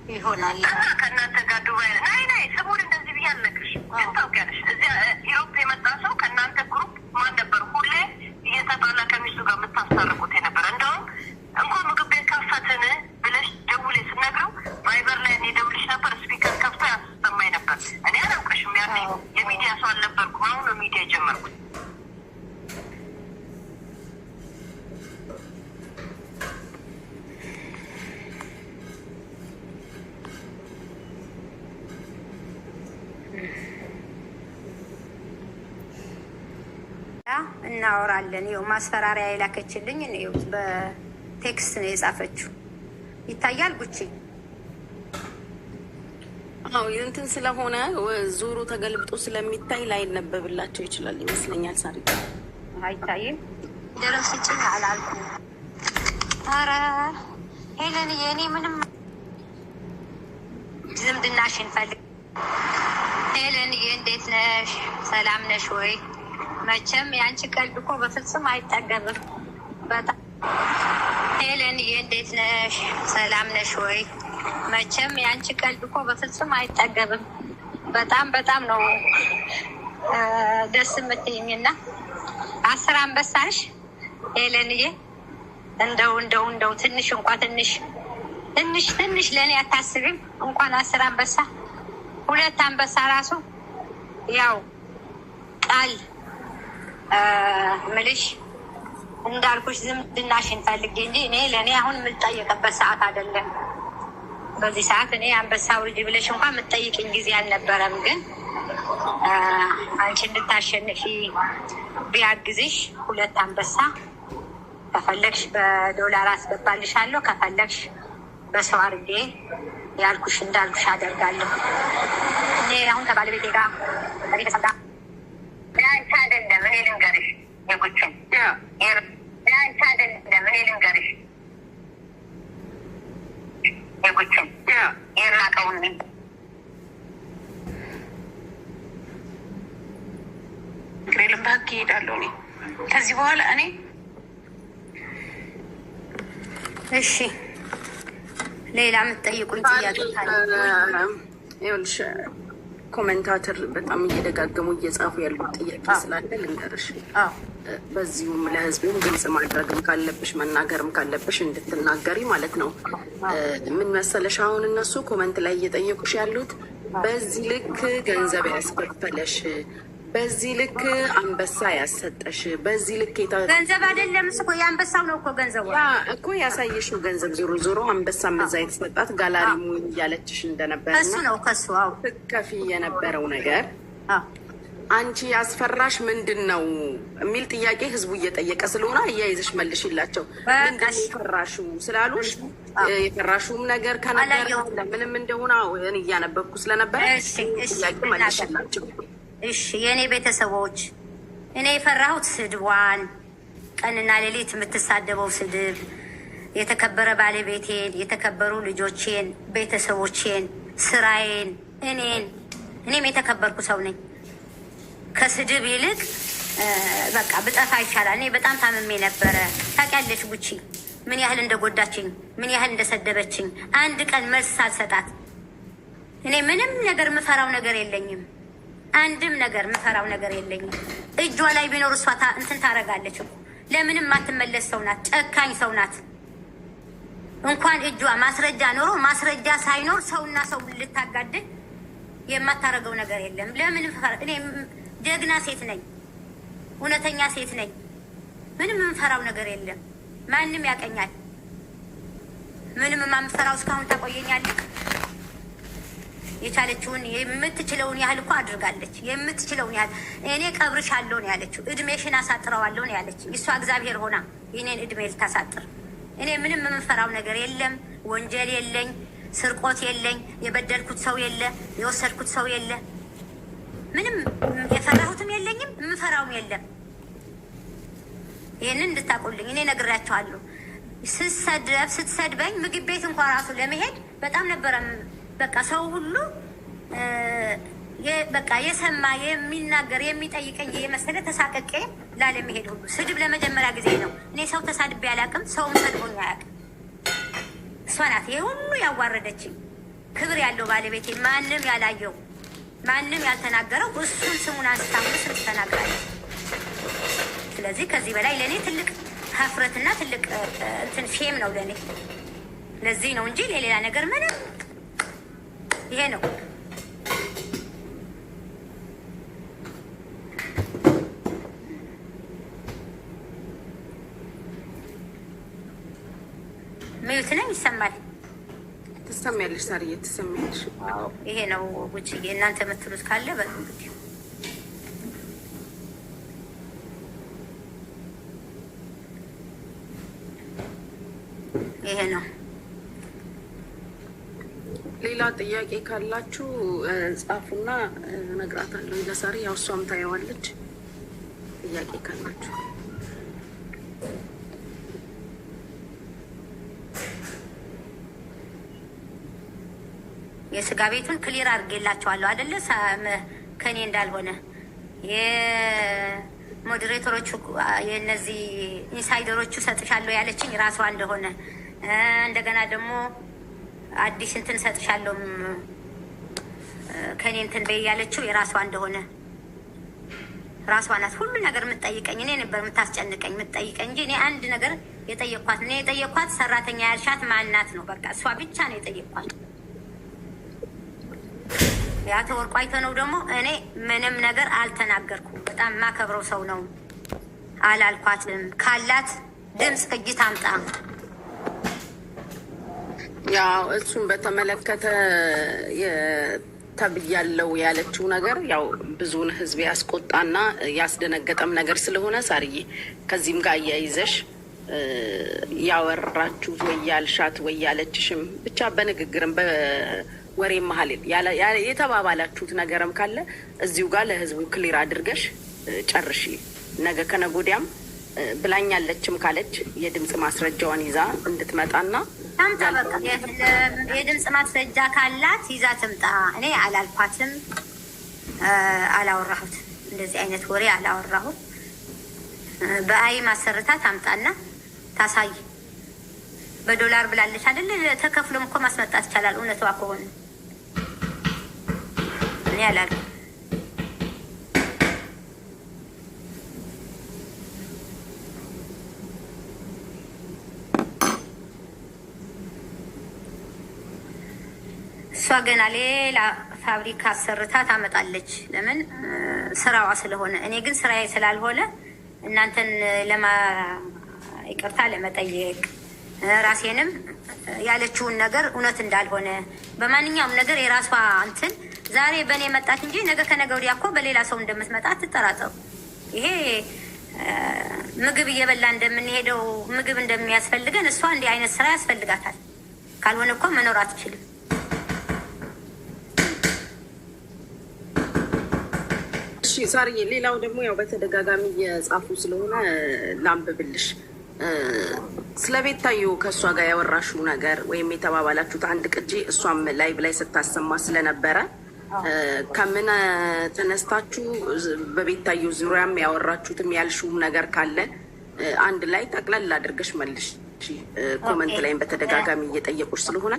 ይሆናል ከእናንተ ጋር ዱባይ ናይ ስሙን እንደዚህ ብዬ አልነግርሽም፣ ግን ታውቂያለሽ። እዚያ ኢሮፕ የመጣ ሰው ከእናንተ ግሩፕ ማን ነበር ሁሌ እየተጣላ ከሚስቱ ጋር የምታስታርቁት የነበረ? እንደውም እንኳን ምግብ ቤት ከፈትን ብለሽ ደውሌ ስነግረው ቫይበር ላይ እኔ ደውልሽ ነበር፣ ስፒከር ከፍቶ ያሰማኝ ነበር። እኔ አላውቅሽም፣ ያኔ የሚዲያ ሰው አልነበርኩም። አሁን ነው ሚዲያ የጀመርኩት። እናወራለን። ይኸው ማስፈራሪያ የላከችልኝ ነው፣ በቴክስት ነው የጻፈችው። ይታያል ጉቺ? አዎ እንትን ስለሆነ ዙሩ ተገልብጦ ስለሚታይ ላይነበብላቸው ይችላል ይመስለኛል። ሳሪ አይታይም። ደረስጭኝ አላልኩ። ኧረ ሄለን የእኔ ምንም ዝምድናሽን ፈልግ። ሄለን እንዴት ነሽ? ሰላም ነሽ ወይ? መቼም የአንቺ ቀልድ እኮ በፍጹም አይጠገብም። በጣም ሄለን እንዴት ነሽ? ሰላም ነሽ ወይ? መቼም የአንቺ ቀልድ እኮ በፍጹም አይጠገብም። በጣም በጣም ነው ደስ የምትይኝና 10 አንበሳሽ ሄለንዬ። እንደው ትንሽ እንኳ ትንሽ ለእኔ አታስቢም? እንኳን 10 አንበሳ 2 አንበሳ ራሱ ያው ቃል ምልሽ እንዳልኩሽ ዝምድናሽን ፈልጌ እንጂ እኔ ለእኔ አሁን የምልጠየቅበት ሰዓት አይደለም። በዚህ ሰዓት እኔ አንበሳ ውልጅ ብለሽ እንኳን የምትጠይቅኝ ጊዜ አልነበረም። ግን አንቺ እንድታሸንፊ ቢያግዝሽ 2 አንበሳ ከፈለግሽ በዶላር አስገባልሻለሁ፣ ከፈለግሽ በሰው አድርጌ ያልኩሽ እንዳልኩሽ አደርጋለሁ። እኔ አሁን ከባለቤቴ ጋር ከቤተሰብ ጋር ለአንቺ አይደለም እኔ ልንገርሽ፣ የጉችን ለአንቺ አይደለም እኔ ልንገርሽ፣ የጉችን የራቀውን ግሬልም በህግ ይሄዳለሁ እኔ ከዚህ በኋላ እኔ። እሺ ሌላ የምትጠይቁኝ ጥያቄ ካለ? ይኸውልሽ ኮሜንታተር በጣም እየደጋገሙ እየጻፉ ያሉት ጥያቄ ስላለ ልንገርሽ። በዚሁም ለህዝቡም ግልጽ ማድረግም ካለብሽ መናገርም ካለብሽ እንድትናገሪ ማለት ነው። ምን መሰለሽ አሁን እነሱ ኮመንት ላይ እየጠየቁሽ ያሉት በዚህ ልክ ገንዘብ ያስከፈለሽ፣ በዚህ ልክ አንበሳ ያሰጠሽ፣ በዚህ ልክ ገንዘብ አይደለም እኮ የአንበሳው ነው እኮ ገንዘቡ እኮ ያሳየሽው ገንዘብ ዞሮ አንበሳ መዛ የተሰጣት ጋላሪ ሙኝ እያለችሽ እንደነበረ ከሱ ነው ከሱ ትከፊ የነበረው ነገር አንቺ ያስፈራሽ ምንድን ነው የሚል ጥያቄ ህዝቡ እየጠየቀ ስለሆነ እያይዘሽ መልሽላቸው። ምንድን ነው የፈራሽው ስላሉሽ የፈራሽውም ነገር ከነገር ምንም እንደሆነ እኔ እያነበብኩ ስለነበረ ጥያቄ መልሽላቸው። እሺ የእኔ ቤተሰቦች፣ እኔ የፈራሁት ስድቧን፣ ቀንና ሌሊት የምትሳደበው ስድብ፣ የተከበረ ባለቤቴን፣ የተከበሩ ልጆቼን፣ ቤተሰቦቼን፣ ስራዬን፣ እኔም የተከበርኩ ሰው ነኝ። ከስድብ ይልቅ በቃ ብጠፋ ይቻላል። እኔ በጣም ታምሜ ነበረ። ታውቂያለሽ ጉቺ ምን ያህል እንደጎዳችኝ፣ ምን ያህል እንደሰደበችኝ። አንድ ቀን መልስ ሳልሰጣት እኔ ምንም ነገር የምፈራው ነገር የለኝም። አንድም ነገር የምፈራው ነገር የለኝም። እጇ ላይ ቢኖር እሷ እንትን ታረጋለች እኮ። ለምንም ማትመለስ ሰው ናት። ጨካኝ ሰው ናት። እንኳን እጇ ማስረጃ ኖሮ ማስረጃ ሳይኖር ሰውና ሰው ልታጋድል የማታረገው ነገር የለም። ለምን ፈራ? እኔ ጀግና ሴት ነኝ፣ እውነተኛ ሴት ነኝ። ምንም የምፈራው ነገር የለም። ማንም ያቀኛል። ምንም የማምፈራው እስካሁን ታቆየኛለች። የቻለችውን የምትችለውን ያህል እኮ አድርጋለች። የምትችለውን ያህል እኔ ቀብርሻለሁ ነው ያለችው። እድሜሽን አሳጥረዋለሁ ነው ያለች። እሷ እግዚአብሔር ሆና የኔን እድሜ ልታሳጥር። እኔ ምንም የምፈራው ነገር የለም። ወንጀል የለኝ፣ ስርቆት የለኝ፣ የበደልኩት ሰው የለ፣ የወሰድኩት ሰው የለ። ምንም የፈራሁትም የለኝም፣ የምፈራውም የለም። ይህንን እንድታቆልኝ እኔ ነግራቸዋለሁ። ስትሰድበኝ ምግብ ቤት እንኳን ራሱ ለመሄድ በጣም ነበረ። በቃ ሰው ሁሉ በቃ የሰማ የሚናገር የሚጠይቀኝ የመሰለ ተሳቀቄ ላለመሄድ ሁሉ። ስድብ ለመጀመሪያ ጊዜ ነው። እኔ ሰው ተሳድቤ አላውቅም፣ ሰውም ሰድቦኝ አያውቅም። እሷ ናት ይሄ ሁሉ ያዋረደችኝ። ክብር ያለው ባለቤቴ ማንም ያላየው ማንም ያልተናገረው እሱን ስሙን አንስታ ስም ተናግራለች። ስለዚህ ከዚህ በላይ ለእኔ ትልቅ ሀፍረትና ትልቅ እንትን ሼም ነው ለእኔ። ለዚህ ነው እንጂ ለሌላ ነገር ምንም ይሄ ነው። ሚዩት ነኝ። ይሰማል? ትሰሚያለሽ ሳርዬ፣ ትሰሚያለሽ? ይሄ ነው ውጭዬ። እናንተ የምትሉት ካለ በሉ እንግዲህ። ይሄ ነው። ሌላ ጥያቄ ካላችሁ ጻፉና እነግራታለሁ ለሳሪ። ያው እሷም ታየዋለች። ጥያቄ ካላችሁ የስጋ ቤቱን ክሊር አድርጌላቸዋለሁ አይደለ? ከኔ እንዳልሆነ የሞዴሬተሮቹ የነዚህ ኢንሳይደሮቹ ሰጥሻለሁ ያለችኝ ራሷ እንደሆነ እንደገና ደግሞ አዲስ እንትን ሰጥሻለሁ ከኔ እንትን በይ ያለችው የራሷ እንደሆነ ራሷ ናት። ሁሉ ነገር የምትጠይቀኝ እኔ ነበር የምታስጨንቀኝ የምትጠይቀኝ እንጂ እኔ አንድ ነገር የጠየኳት ሰራተኛ ያልሻት ማናት ነው። በቃ እሷ ብቻ ነው የጠየኳት። የአቶ ወርቁ አይተነው ደግሞ እኔ ምንም ነገር አልተናገርኩም። በጣም የማከብረው ሰው ነው። አላልኳትም። ካላት ድምፅ እጅ ታምጣ። ያው እሱን በተመለከተ ተብያለው ያለችው ነገር ያው ብዙውን ሕዝብ ያስቆጣና ያስደነገጠም ነገር ስለሆነ ሳርዬ ከዚህም ጋር እያይዘሽ ያወራችሁት ወይ ያልሻት ወይ ያለችሽም ብቻ በንግግርም ወሬ መሀል የተባባላችሁት ነገርም ካለ እዚሁ ጋር ለህዝቡ ክሊር አድርገሽ ጨርሺ። ነገ ከነገ ወዲያም ብላኛለችም ካለች የድምፅ ማስረጃዋን ይዛ እንድትመጣና ታምጣ። በቃ የድምፅ ማስረጃ ካላት ይዛ ትምጣ። እኔ አላልኳትም፣ አላወራሁት፣ እንደዚህ አይነት ወሬ አላወራሁት። በአይ ማሰርታ ታምጣና ታሳይ። በዶላር ብላለች አይደል? ተከፍሎም እኮ ማስመጣት ይቻላል። እውነቷ ከሆነ እኔ አላልኩም። እሷ ገና ሌላ ፋብሪካ አሰርታ ታመጣለች። ለምን? ስራዋ ስለሆነ። እኔ ግን ስራዬ ስላልሆነ እናንተን ይቅርታ ለመጠየቅ ራሴንም ያለችውን ነገር እውነት እንዳልሆነ በማንኛውም ነገር የራሷ እንትን ዛሬ በእኔ መጣች እንጂ ነገ ከነገ ወዲያ እኮ በሌላ ሰው እንደምትመጣ አትጠራጠሩ። ይሄ ምግብ እየበላ እንደምንሄደው ምግብ እንደሚያስፈልገን እሷ እንዲህ አይነት ስራ ያስፈልጋታል። ካልሆነ እኮ መኖር አትችልም። እሺ ሳርዬ፣ ሌላው ደግሞ ያው በተደጋጋሚ እየጻፉ ስለሆነ ላንብብልሽ። ስለ ቤታዮ ከእሷ ጋር ያወራሽው ነገር ወይም የተባባላችሁት አንድ ቅጂ እሷም ላይቭ ላይ ስታሰማ ስለነበረ ከምን ተነስታችሁ በቤታዮ ዙሪያም ያወራችሁትም ያልሽውም ነገር ካለ አንድ ላይ ጠቅለል አድርገሽ መልሽ። ኮመንት ላይም በተደጋጋሚ እየጠየቁሽ ስለሆነ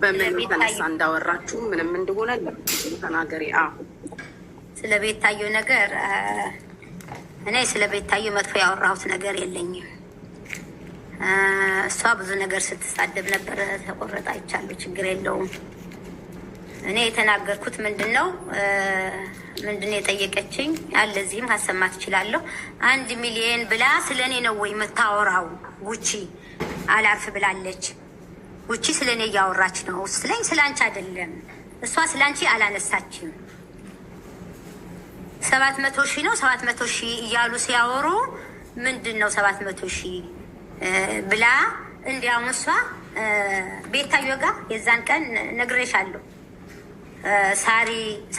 በምን ተነሳ እንዳወራችሁ ምንም እንደሆነ ተናገሪ። ስለ ቤታዮ ነገር እኔ ስለ ቤታዮ መጥፎ ያወራሁት ነገር የለኝም። እሷ ብዙ ነገር ስትሳደብ ነበረ። ተቆረጣ ይቻሉ ችግር የለውም። እኔ የተናገርኩት ምንድነው የጠየቀችኝ ያለ እዚህም ሀሰማት እችላለሁ። 1 ሚሊዮን ብላ ስለ እኔ ነው ወይ የምታወራው? ጉቺ አላርፍ ብላለች። ጉቺ ስለ እኔ እያወራች ነው ስለኝ፣ ስለ አንቺ አይደለም። እሷ ስለ አንቺ አላነሳችም። 700 ሺህ ነው 700 ሺህ እያሉ ሲያወሩ ምንድን ነው 700 ሺህ ብላ እንዲያውም እሷ ቤታዮ ጋር የዛን ቀን ነግሬሻለሁ። ሳሪ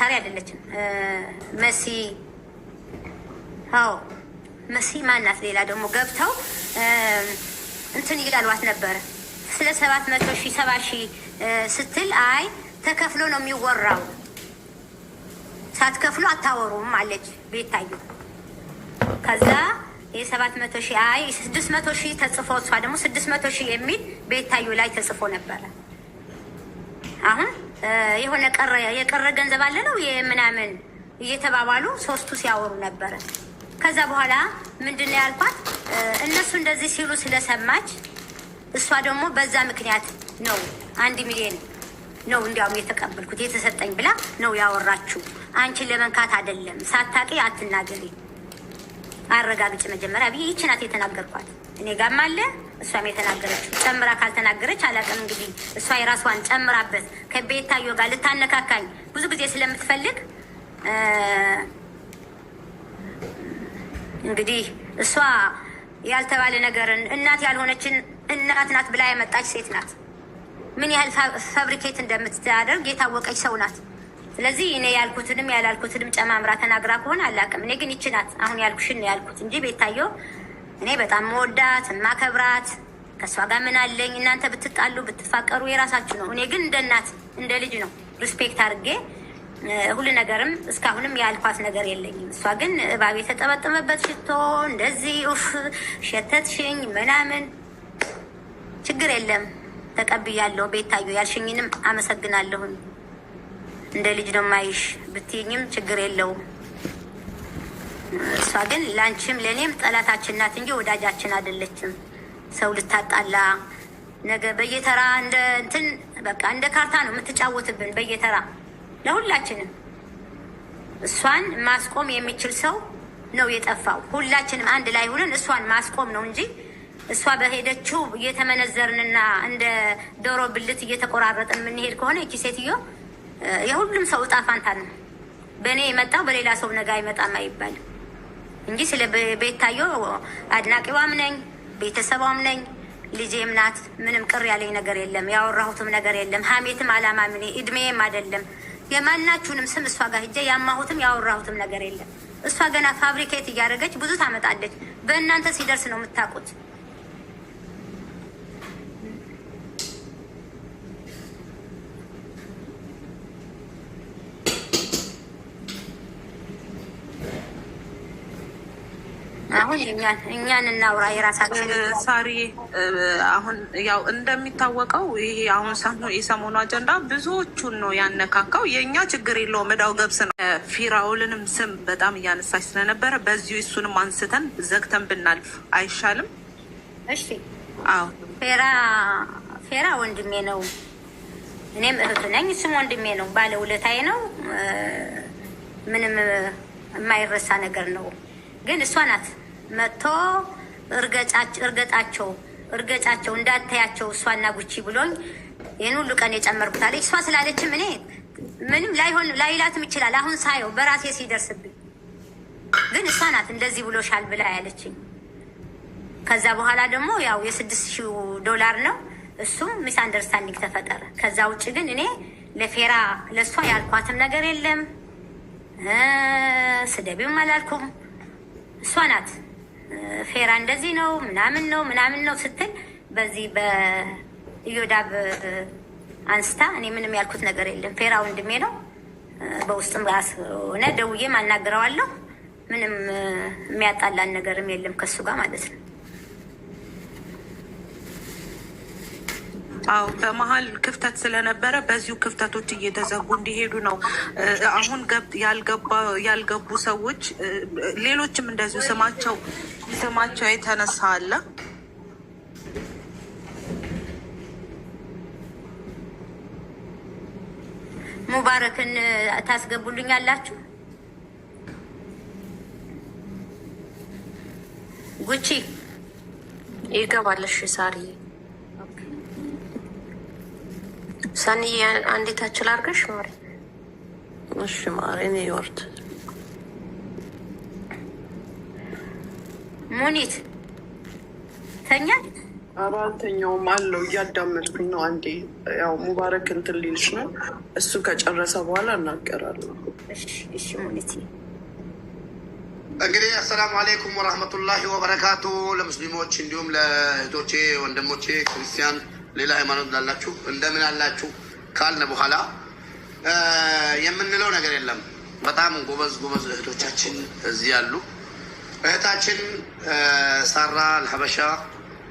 አይደለችም መሲ፣ መሲ ማናት? ሌላ ደግሞ ገብተው እንትን ይላልዋት ነበረ ስለ 700 ሺህ 70 ሺህ ስትል አይ ተከፍሎ ነው የሚወራው፣ ሳትከፍሎ አታወሩም አለች ቤታዮ። ከዛ የ700 ሺህ አይ 600 ሺህ ተጽፎ እሷ ደግሞ 600 ሺህ የሚል ቤታዮ ላይ ተጽፎ ነበረ። አሁን የሆነ የቀረ ገንዘብ አለ ነው የምናምን እየተባባሉ ሶስቱ ሲያወሩ ነበረ። ከዛ በኋላ ምንድነው ያልኳት እነሱ እንደዚህ ሲሉ ስለሰማች እሷ ደግሞ በዛ ምክንያት ነው 1 ሚሊዮን ነው እንዲያውም የተቀበልኩት የተሰጠኝ ብላ ነው ያወራችሁ። አንቺን ለመንካት አይደለም፣ ሳታቂ አትናገሪ፣ አረጋግጭ መጀመሪያ ብዬ ይህች ናት የተናገርኳት። እኔ ጋም አለ እሷም የተናገረችው ጨምራ ካልተናገረች አላውቅም። እንግዲህ እሷ የራሷን ጨምራበት ከቤታዮ ጋር ልታነካካኝ ብዙ ጊዜ ስለምትፈልግ እንግዲህ እሷ ያልተባለ ነገርን እናት ያልሆነችን እናት ናት ብላ ያመጣች ሴት ናት። ምን ያህል ፋብሪኬት እንደምትዳደርግ የታወቀች ሰው ናት። ስለዚህ እኔ ያልኩትንም ያላልኩትንም ጨማምራ ተናግራ ከሆነ አላውቅም። እኔ ግን ይቺ ናት አሁን ያልኩሽን ነው ያልኩት እንጂ ቤታዮ እኔ በጣም መወዳት ማከብራት ከእሷ ጋር ምን አለኝ። እናንተ ብትጣሉ ብትፋቀሩ የራሳችሁ ነው። እኔ ግን እንደ እናት እንደ ልጅ ነው ሪስፔክት አድርጌ ሁሉ ነገርም እስካሁንም ያልኳት ነገር የለኝም። እሷ ግን እባብ የተጠመጠመበት ሽቶ እንደዚህ ሸተትሽኝ ምናምን ችግር የለም ተቀብያለሁ። ቤታዮ ያልሽኝንም አመሰግናለሁኝ። እንደ ልጅ ነው ማይሽ ብትይኝም ችግር የለውም። እሷ ግን ላንቺም ለኔም ጠላታችን ናት እንጂ ወዳጃችን አይደለችም። ሰው ልታጣላ ነገ በየተራ እንደ እንትን በቃ እንደ ካርታ ነው የምትጫወትብን በየተራ ለሁላችንም። እሷን ማስቆም የሚችል ሰው ነው የጠፋው። ሁላችንም አንድ ላይ ሆነን እሷን ማስቆም ነው እንጂ እሷ በሄደችው እየተመነዘርንና እንደ ዶሮ ብልት እየተቆራረጥን የምንሄድ ከሆነ እቺ ሴትዮ የሁሉም ሰው እጣ ፋንታ ነው። በእኔ የመጣው በሌላ ሰው ነገ አይመጣም አይባልም እንጂ ስለ ቤታዮ አድናቂዋም ነኝ፣ ቤተሰቧም ነኝ፣ ልጄም ናት። ምንም ቅር ያለኝ ነገር የለም። ያወራሁትም ነገር የለም። ሀሜትም አላማ ምን እድሜም አይደለም። የማናችሁንም ስም እሷ ጋር ሂጄ ያማሁትም ያወራሁትም ነገር የለም። እሷ ገና ፋብሪኬት እያደረገች ብዙ ታመጣለች። በእናንተ ሲደርስ ነው የምታውቁት። አሁን እኛን እናውራ የራሳችን ሳሪ። አሁን ያው እንደሚታወቀው ይሄ አሁን የሰሞኑ አጀንዳ ብዙዎቹን ነው ያነካካው። የእኛ ችግር የለውም እዳው ገብስ ነው። ፊራውልንም ስም በጣም እያነሳች ስለነበረ በዚሁ እሱንም አንስተን ዘግተን ብናልፍ አይሻልም? እሺ። አዎ ፌራ ወንድሜ ነው፣ እኔም እህቱ ነኝ። እሱም ወንድሜ ነው፣ ባለውለታዬ ነው። ምንም የማይረሳ ነገር ነው። ግን እሷ ናት መጥቶ እርገጫቸው እንዳታያቸው እሷና ጉቺ ብሎኝ ይህን ሁሉ ቀን የጨመርኩት አለች። እሷ ስላለችም እኔ ምንም ላይላትም ይችላል። አሁን ሳየው በራሴ ሲደርስብኝ ግን እሷ ናት እንደዚህ ብሎሻል ብላ ያለችኝ። ከዛ በኋላ ደግሞ ያው $6,000 ነው እሱም ሚስ አንደርስታንዲንግ ተፈጠረ። ከዛ ውጭ ግን እኔ ለፌራ ለእሷ ያልኳትም ነገር የለም። ስደቢም አላልኩም። እሷ ናት ፌራ እንደዚህ ነው ምናምን ነው ስትል በዚህ በኢዮዳብ አንስታ እኔ ምንም ያልኩት ነገር የለም። ፌራ ወንድሜ ነው። በውስጥም ራስ ሆነ ደውዬም አናግረዋለሁ። ምንም የሚያጣላን ነገርም የለም ከሱ ጋር ማለት ነው። አዎ በመሀል ክፍተት ስለነበረ በዚሁ ክፍተቶች እየተዘጉ እንዲሄዱ ነው። አሁን ያልገቡ ሰዎች ሌሎችም እንደዚሁ ስማቸው የተነሳ አለ። ሙባረክን ታስገቡልኛላችሁ? ጉቺ ይገባለሽ ሳሪ ሳኒ አንዴት አችል አድርገሽ ማሪ። እሺ ማሪ እኔ ይወርድ ሙኒት ተኛል። አራተኛውም አለው እያዳመጥኩኝ ነው። አንዴ ያው ሙባረክ እንትን ሊልሽ ነው። እሱ ከጨረሰ በኋላ እናገራለሁ። እሺ ሙኒት እንግዲህ አሰላሙ አለይኩም ወራህመቱላሂ ወበረካቱ። ለሙስሊሞች እንዲሁም ለእህቶቼ ወንድሞቼ ክርስቲያን ሌላ ሃይማኖት ላላችሁ እንደምን አላችሁ ካልነ በኋላ የምንለው ነገር የለም። በጣም ጎበዝ እህቶቻችን እዚህ ያሉ። እህታችን ሳራ አልሀበሻ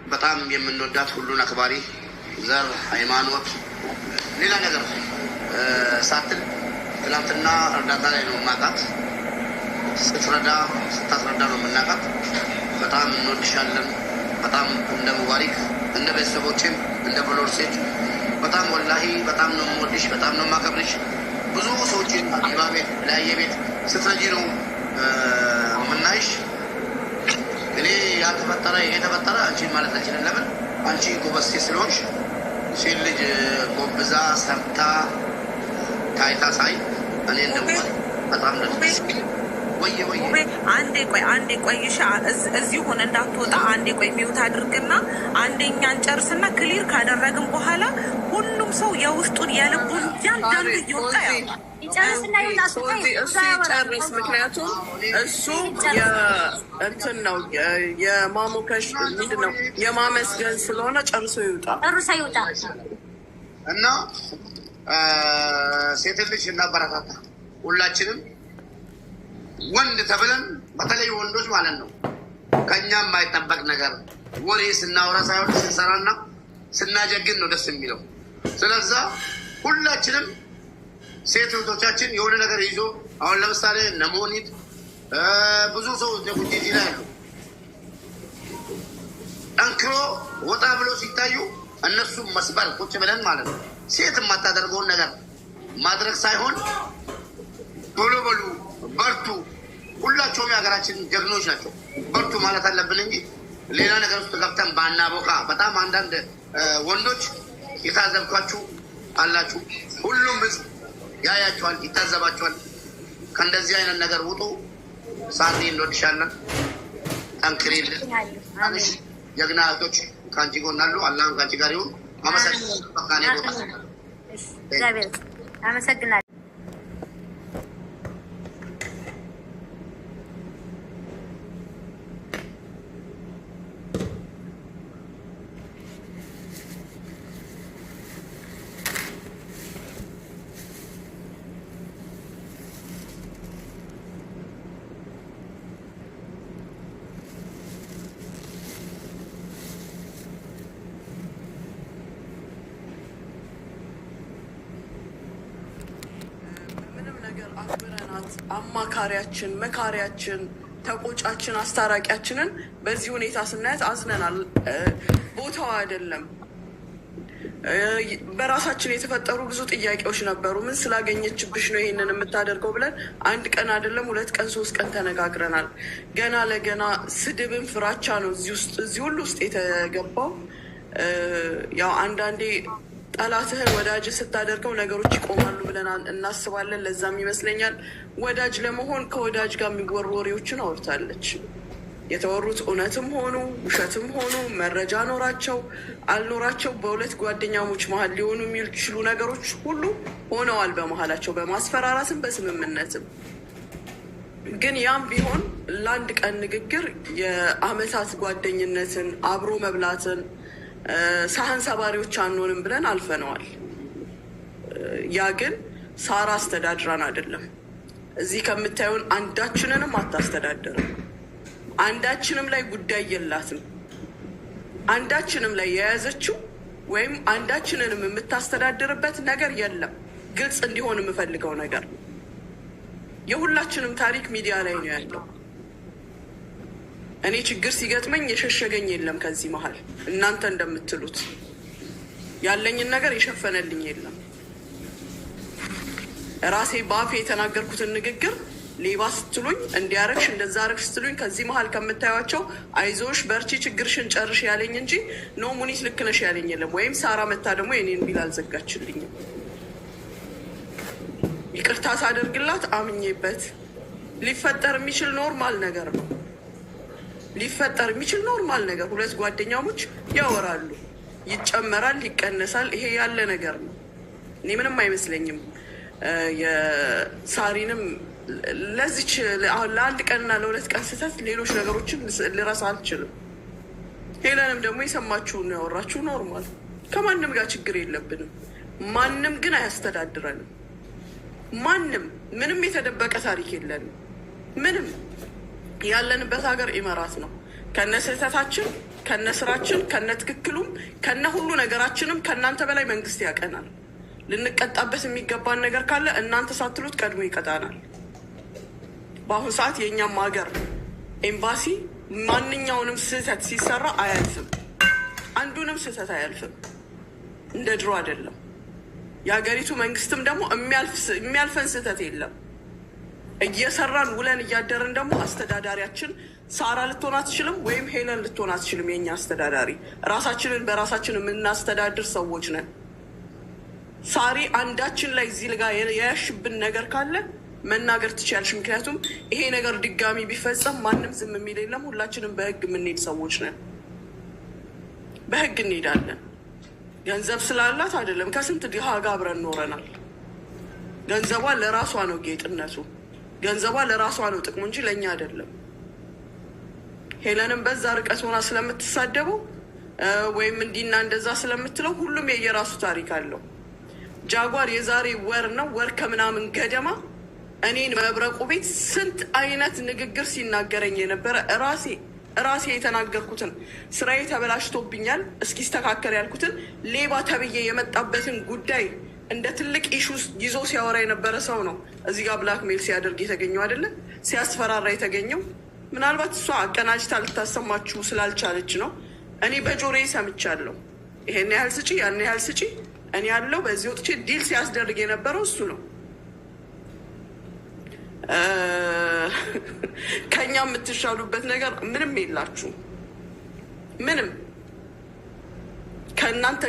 በጣም የምንወዳት ሁሉን አክባሪ፣ ዘር፣ ሃይማኖት ሌላ ነገር ሳትል ትናንትና እርዳታ ላይ ነው የማውቃት። ስታስረዳ ነው የምናውቃት። በጣም እንወድሻለን። በጣም እንደ ሙባሪክ እንደ ቤተሰቦችም እንደ ብሎር ሴት በጣም ወላሂ በጣም ነው የምወድሽ፣ በጣም ነው የማከብርሽ። ብዙ ሰዎችን አዲባ ቤት ለያየ ቤት ስትረጂ ነው የምናይሽ። እኔ ያልተፈጠረ ይሄ ተፈጠረ አንቺን ማለት አልችልም። ለምን አንቺ ጎበዝ ሴት ስለሆንሽ ሴት ልጅ ጎብዛ ሰርታ ታይታ ሳይ እኔ እንደሞ በጣም ደስ አንዴ ቆይ እሺ፣ እዚሁ ሆነ እንዳትወጣ። አንዴ ቆይ ሚውት አድርግና አንደኛን ጨርስና ክሊር ካደረግን በኋላ ሁሉም ሰው የውስጡን የልቡን እያንዳንዱ እየወጣ እሱ ይጨርስ። ምክንያቱም እሱ እንትን ነው የማሞከሽ ምንድን ነው የማመስገን ስለሆነ ጨርሶ ይውጣ እና ሴት ልጅ እናበረታታ ሁላችንም። ወንድ ተብለን በተለይ ወንዶች ማለት ነው ከእኛም የማይጠበቅ ነገር ወሬ ስናወራ ሳይሆን ስንሰራና ስናጀግን ነው ደስ የሚለው። ስለዛ ሁላችንም ሴት እህቶቻችን የሆነ ነገር ይዞ አሁን ለምሳሌ ነሞኒት ብዙ ሰው ቁጭ ላይ ያሉ ጠንክሮ ወጣ ብሎ ሲታዩ እነሱም መስበር ቁጭ ብለን ማለት ነው ሴት የማታደርገውን ነገር ማድረግ ሳይሆን ቶሎ በሉ በርቱ። ሁላቸውም የሀገራችን ጀግኖች ናቸው። በርቱ ማለት አለብን እንጂ ሌላ ነገር ውስጥ ገብተን ባናቦካ። በጣም አንዳንድ ወንዶች የታዘብኳችሁ አላችሁ። ሁሉም ህዝብ ያያቸዋል፣ ይታዘባቸዋል። ከእንደዚህ አይነት ነገር ውጡ። ሳሪ እንወድሻለን። ጠንክሪልን። ጀግና እህቶች ከአንቺ ጎን አሉ። አላህም ከአንቺ ጋር ይሁን። አመሰግናለሁ። አማካሪያችን፣ መካሪያችን፣ ተቆጫችን፣ አስታራቂያችንን በዚህ ሁኔታ ስናያት አዝነናል። ቦታው አይደለም። በራሳችን የተፈጠሩ ብዙ ጥያቄዎች ነበሩ። ምን ስላገኘችብሽ ነው ይሄንን የምታደርገው ብለን አንድ ቀን አይደለም 2 ቀን 3 ቀን ተነጋግረናል። ገና ለገና ስድብን ፍራቻ ነው እዚህ ሁሉ ውስጥ የተገባው። ያው አንዳንዴ ጠላትህን ወዳጅ ስታደርገው ነገሮች ይቆማሉ ብለን እናስባለን። ለዛም ይመስለኛል ወዳጅ ለመሆን ከወዳጅ ጋር የሚወሩ ወሬዎችን አውርታለች። የተወሩት እውነትም ሆኑ ውሸትም ሆኑ መረጃ ኖራቸው አልኖራቸው በሁለት ጓደኛሞች መሀል ሊሆኑ የሚችሉ ነገሮች ሁሉ ሆነዋል በመሀላቸው፣ በማስፈራራትም በስምምነትም። ግን ያም ቢሆን ለአንድ ቀን ንግግር የአመታት ጓደኝነትን አብሮ መብላትን ሳህን ሰባሪዎች አንሆንም ብለን አልፈነዋል። ያ ግን ሳራ አስተዳድራን አይደለም። እዚህ ከምታዩን አንዳችንንም አታስተዳድርም። አንዳችንም ላይ ጉዳይ የላትም። አንዳችንም ላይ የያዘችው ወይም አንዳችንንም የምታስተዳድርበት ነገር የለም። ግልጽ እንዲሆን የምፈልገው ነገር የሁላችንም ታሪክ ሚዲያ ላይ ነው ያለው። እኔ ችግር ሲገጥመኝ የሸሸገኝ የለም ከዚህ መሀል። እናንተ እንደምትሉት ያለኝን ነገር የሸፈነልኝ የለም። ራሴ በአፌ የተናገርኩትን ንግግር ሌባ ስትሉኝ፣ እንዲያረግሽ እንደዛ አረግሽ ስትሉኝ ከዚህ መሀል ከምታዩቸው አይዞሽ በርቺ ችግርሽን ጨርሽ ያለኝ እንጂ ኖ ሙኒት ልክ ነሽ ያለኝ የለም። ወይም ሳራ መታ ደግሞ የኔን ቢል አልዘጋችልኝም። ይቅርታ ሳደርግላት አምኜበት ሊፈጠር የሚችል ኖርማል ነገር ነው። ሊፈጠር የሚችል ኖርማል ነገር፣ ሁለት ጓደኛሞች ያወራሉ፣ ይጨመራል፣ ይቀነሳል። ይሄ ያለ ነገር ነው። እኔ ምንም አይመስለኝም። የሳሪንም ለዚች ለአንድ ቀንና ለ2 ቀን ስህተት ሌሎች ነገሮችን ልረሳ አልችልም። ሄለንም ደግሞ የሰማችሁን ያወራችሁ ኖርማል። ከማንም ጋር ችግር የለብንም። ማንም ግን አያስተዳድረንም። ማንም ምንም የተደበቀ ታሪክ የለንም። ምንም ያለንበት ሀገር ኢመራት ነው። ከነ ስህተታችን፣ ከነ ስራችን፣ ከነ ትክክሉም፣ ከነ ሁሉ ነገራችንም ከእናንተ በላይ መንግስት ያቀናል። ልንቀጣበት የሚገባን ነገር ካለ እናንተ ሳትሉት ቀድሞ ይቀጣናል። በአሁኑ ሰዓት የእኛም ሀገር ኤምባሲ ማንኛውንም ስህተት ሲሰራ አያልፍም። አንዱንም ስህተት አያልፍም። እንደ ድሮ አይደለም። የሀገሪቱ መንግስትም ደግሞ የሚያልፈን ስህተት የለም። እየሰራን ውለን እያደርን ደግሞ አስተዳዳሪያችን ሳራ ልትሆን አትችልም፣ ወይም ሄለን ልትሆን አትችልም። የኛ አስተዳዳሪ ራሳችንን በራሳችን የምናስተዳድር ሰዎች ነን። ሳሪ አንዳችን ላይ እዚህ ልጋ የያሽብን ነገር ካለ መናገር ትችያለሽ። ምክንያቱም ይሄ ነገር ድጋሚ ቢፈጸም ማንም ዝም የሚል የለም። ሁላችንም በህግ የምንሄድ ሰዎች ነን። በህግ እንሄዳለን። ገንዘብ ስላላት አይደለም። ከስንት ድሃ ጋር አብረን ኖረናል። ገንዘቧ ለራሷ ነው ጌጥነቱ፣ ገንዘቧ ለራሷ ነው ጥቅሙ እንጂ ለእኛ አይደለም። ሄለንም በዛ ርቀት ሆና ስለምትሳደበው ወይም እንዲና እንደዛ ስለምትለው ሁሉም የየራሱ ታሪክ አለው። ጃጓር የዛሬ ወር ከምናምን ገደማ እኔን መብረቁ ቤት ስንት አይነት ንግግር ሲናገረኝ የነበረ ራሴ የተናገርኩትን ስራዬ ተበላሽቶብኛል እስኪስተካከል ያልኩትን ሌባ ተብዬ የመጣበትን ጉዳይ እንደ ትልቅ ኢሹ ይዞ ሲያወራ የነበረ ሰው ነው እዚህ ጋር ብላክሜል ሲያደርግ የተገኘው አይደለ? ሲያስፈራራ የተገኘው ምናልባት እሷ አቀናጅታ ልታሰማችሁ ስላልቻለች ነው። እኔ በጆሮዬ ሰምቻለሁ። ይሄን ያህል ስጪ፣ ያን ያህል ስጪ፣ እኔ ያለው በዚህ ወጥቼ ዲል ሲያስደርግ የነበረው እሱ ነው። ከኛ የምትሻሉበት ነገር ምንም የላችሁ። ምንም ከእናንተ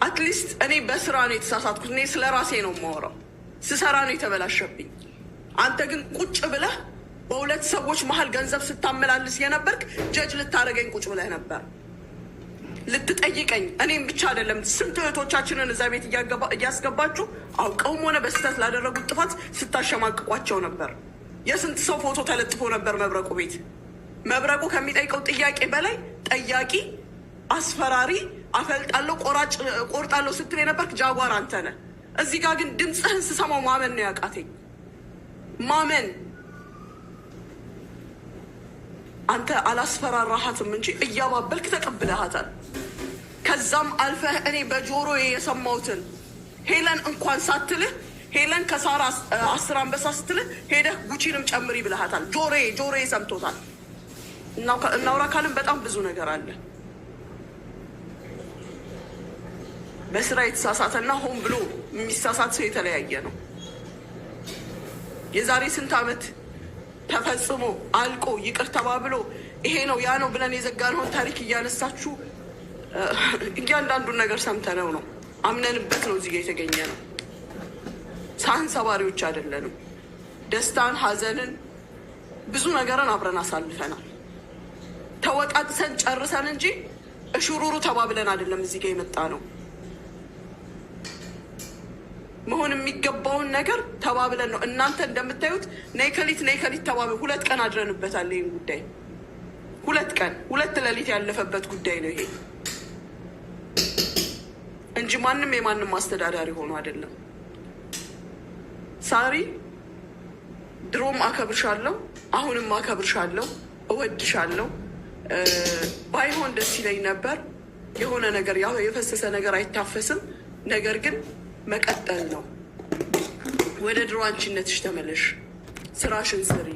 አትሊስት እኔ በስራ ነው የተሳሳትኩት። እኔ ስለ ራሴ ነው የማወራው። ስሰራ ነው የተበላሸብኝ። አንተ ግን ቁጭ ብለህ በሁለት ሰዎች መሀል ገንዘብ ስታመላልስ የነበርክ ጀጅ ልታደርገኝ ቁጭ ብለህ ነበር፣ ልትጠይቀኝ። እኔም ብቻ አይደለም ስንት እህቶቻችንን እዛ ቤት እያስገባችሁ አውቀውም ሆነ በስህተት ላደረጉት ጥፋት ስታሸማቅቋቸው ነበር። የስንት ሰው ፎቶ ተለጥፎ ነበር መብረቁ ቤት። መብረቁ ከሚጠይቀው ጥያቄ በላይ ጠያቂ፣ አስፈራሪ፣ አፈልጣለሁ፣ ቆርጣለሁ ስትል የነበርክ ጃጓር አንተ ነህ። እዚህ ጋር ግን ድምፅህን ስሰማው ማመን ነው ያቃተኝ። ማመን አንተ አላስፈራራሃትም እንጂ እያባበልክ ተቀብለሃታል። ከዛም አልፈህ እኔ በጆሮ የሰማሁትን ሄለን እንኳን ሳትልህ ሄለን ከሳራ 10 አንበሳ ስትልህ ሄደህ ጉቺንም ጨምሪ ብለሃታል። ጆሮዬ ሰምቶታል። እናውራ ካልን በጣም ብዙ ነገር አለ። በስራ የተሳሳተና ሆን ብሎ የሚሳሳት ሰው የተለያየ ነው። የዛሬ ስንት ዓመት ተፈጽሞ አልቆ ይቅር ተባብሎ ይሄ ነው ያ ነው ብለን የዘጋነውን ታሪክ እያነሳችሁ እያንዳንዱን ነገር ሰምተነው ነው አምነንበት ነው እዚህ ጋ የተገኘ ነው። ሳህን ሰባሪዎች አይደለንም። ደስታን፣ ሀዘንን፣ ብዙ ነገርን አብረን አሳልፈናል። ተወቃቅሰን ጨርሰን እንጂ እሽሩሩ ተባብለን አይደለም እዚህ ጋ የመጣ ነው። መሆን የሚገባውን ነገር ተባብለን ነው። እናንተ እንደምታዩት ነይከሊት ተባብ 2 ቀን አድረንበታል። ይህን ጉዳይ 2 ቀን 2 ሌሊት ያለፈበት ጉዳይ ነው ይሄ እንጂ ማንም የማንም አስተዳዳሪ ሆኖ አይደለም። ሳሪ ድሮም አከብርሻለሁ፣ አሁንም አከብርሻለሁ፣ እወድሻለሁ። ባይሆን ደስ ይለኝ ነበር። የሆነ ነገር ያው የፈሰሰ ነገር አይታፈስም። ነገር ግን መቀጠል ነው። ወደ ድሮ አንቺነትሽ ተመለሽ፣ ስራሽን ስሪ፣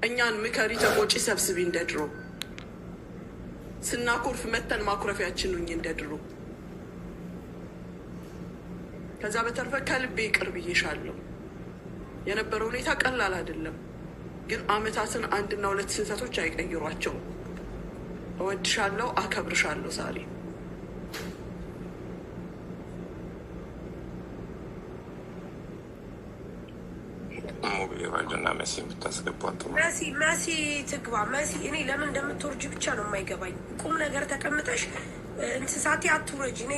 እኛን ምከሪ፣ ተቆጪ፣ ሰብስቢ። እንደ ድሮ ስናኮርፍ መተን ማኩረፊያችን ሁኚ እንደ ድሮ። ከዛ በተረፈ ከልቤ ይቅር ብዬሻለሁ። የነበረው ሁኔታ ቀላል አይደለም፣ ግን አመታትን 1 እና 2 ስህተቶች አይቀይሯቸውም። እወድሻለሁ፣ አከብርሻለሁ ሳሪ። ሞቢሊቫልና መሲ የምታስገባት መሲ ትግባ። መሲ እኔ ለምን እንደምትወርጂ ብቻ ነው የማይገባኝ። ቁም ነገር ተቀምጠሽ እንስሳቴ አትውረጂ። እኔ